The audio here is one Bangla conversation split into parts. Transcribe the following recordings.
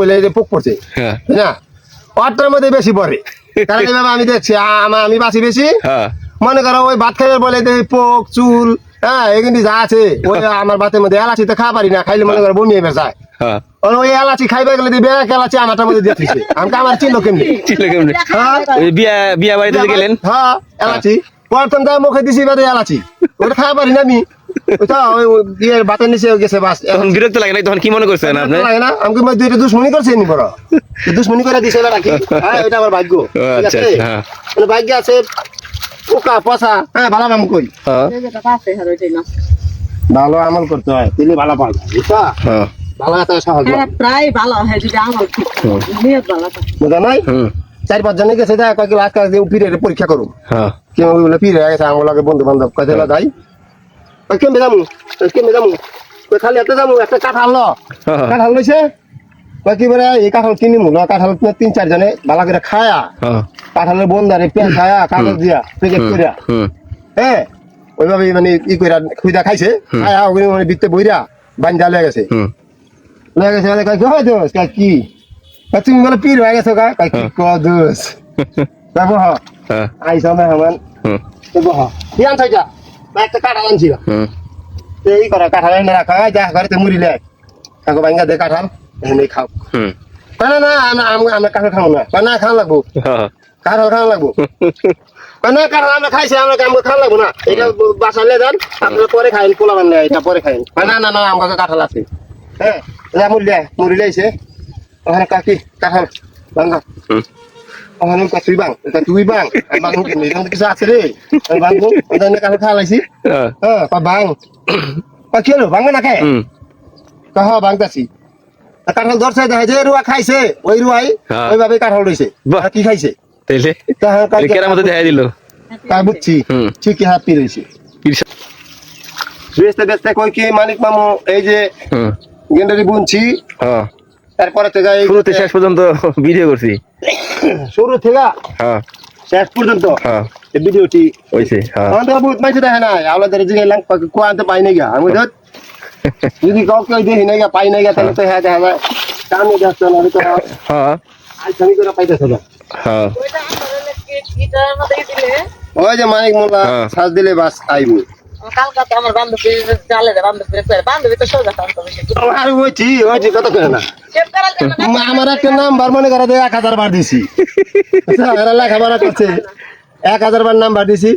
বলে যে পোক পড়ছে না ওটার মধ্যে বেশি পড়ে কারণ এইভাবে আমি দেখছি আমি বাঁচি বেশি মনে করো ওই ভাত খাইবে বলে পোক চুল হ্যাঁ এখানে যা আছে ওই আমার ভাতের মধ্যে এলাচি তো খাওয়া পারি না খাইলে মনে করো বমি এবার যায় ওই এলাচি খাইবে গেলে দিবে এক এলাচি আমারটার মধ্যে দিয়ে দিচ্ছে আমাকে আমার চিনলো কেমনি বিয়া বাড়িতে গেলেন হ্যাঁ এলাচি প্রথম তাই মুখে দিছি এবারে এলাচি ওটা খাওয়া পারি না আমি বিয়ের বাতের নিচে গেছে বাস তখন বিরক্ত লাগে না তখন কি মনে করছেন আপনি লাগে না আমাকে দুইটা দুশ্মনী করছে নি বড় দুশ্মনী করে দিছে এবার রাখি হ্যাঁ এটা আমার ভাগ্য আচ্ছা হ্যাঁ ভাগ্য আছে পোকা পচা হ্যাঁ ভালো নাম কই ভালো আমল করতে হয় তিনি ভালো পাল বুঝছা ভালো এত সহজ প্রায় ভালো হয় যদি আমল ঠিক নিয়ত ভালো বুঝা নাই 4-5 জনে গেছে দেখা কয়েক আজকাল পীরের পরীক্ষা করুন কেউ বলে পীর হয়ে গেছে আমার লাগে বন্ধু বান্ধব কাজে যাই কেমন যাবো খালি এত যাবো একটা কাঁঠাল লইছে কি বলে এই কাঁঠাল কিনি মূল কাঁঠাল 3-4 জনে ভালো করে খায়া কাঁঠালের বন্ধারে পেঁয়াজ খায়া কাগজ দিয়া প্যাকেট করিয়া হ্যাঁ ওইভাবে মানে ই কইরা খুইদা খাইছে খায়া ওগুলো মানে বিতে বইরা বান্ধা লেগে গেছে মানে কি হয় দোষ কি তুমি বলে পীর হয়ে গেছো কি দোষ যাবো আইসা না আমার কি আনছো এটা একটা কাঁঠাল আনছিল এই করা কাঁঠাল এনে রাখা যা ঘরে মুড়িলে কাকু ভাঙ্গা দে কাঁঠাল এনে খাও না না আমরা কাঁঠাল খাবো না না খাওয়া লাগবো কাঁঠাল খাওয়া লাগবো না কাঁঠাল আমরা খাইছি আমরা খাওয়া লাগবো না এটা বাসালে যান আপনারা পরে খাইন পোলা বানলে এটা পরে খাইন না না না আমাকে কাঁঠাল আছে হ্যাঁ মুড়িলে এসে ওখানে কাকি কাঁঠাল ভাঙ্গা ওখানে তুই বাং কিছু আছে রে বাংবো কাঁঠাল খাওয়া লাগছি হ্যাঁ বাং কি হলো ভাঙ্গা না খায় ভাঙতাছি কাঁঠাল ধরছে দেখা যে রুয়া খাইছে ওই রুয়াই ওইভাবে কাঁঠাল রয়েছে কি খাইছে বুঝছি ঠিকই হাতি রয়েছে বেচতে বেচতে কই কি মালিক মামু এই যে গেন্ডারি বুনছি তারপরে থেকে শুরুতে শেষ পর্যন্ত ভিডিও করছি শুরু থেকে শেষ পর্যন্ত ভিডিওটি হয়েছে বহুত মাইছে দেখে নাই আমাদের যে গেলাম কোয়াতে পাই নাই গা আমি যদি কাউকে দেখি নাই গা পাই নাই গা তাহলে তো হ্যাঁ দেখা যায় কামে যাচ্ছে না তো আজ আমি করে পাইতেছ না ওই যে মানিক মোল্লা সাজ দিলে বাস আইবো কালকা আমার বান্ধবী চালে বান্ধবী তো সোজা আর ওইছি কত করে না আমার একটা নাম্বার মনে করে 1000 বার দিছি লেখাপড়া করছে 1000 বার নাম্বার দিছি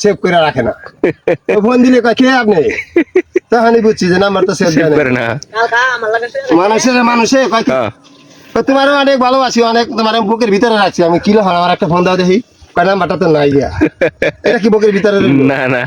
সেভ করে রাখে না ফোন দিলে কে আপনি তখনই বুঝছি যে নাম্বার তো সেভ করে না মানুষে তোমারও অনেক ভালোবাসি অনেক তোমার বুকের ভিতরে রাখছি আমি কিলো আমার একটা ফোন দাও দেখি নাম্বারটা তো নাই গিয়া এটা কি বুকের ভিতরে না না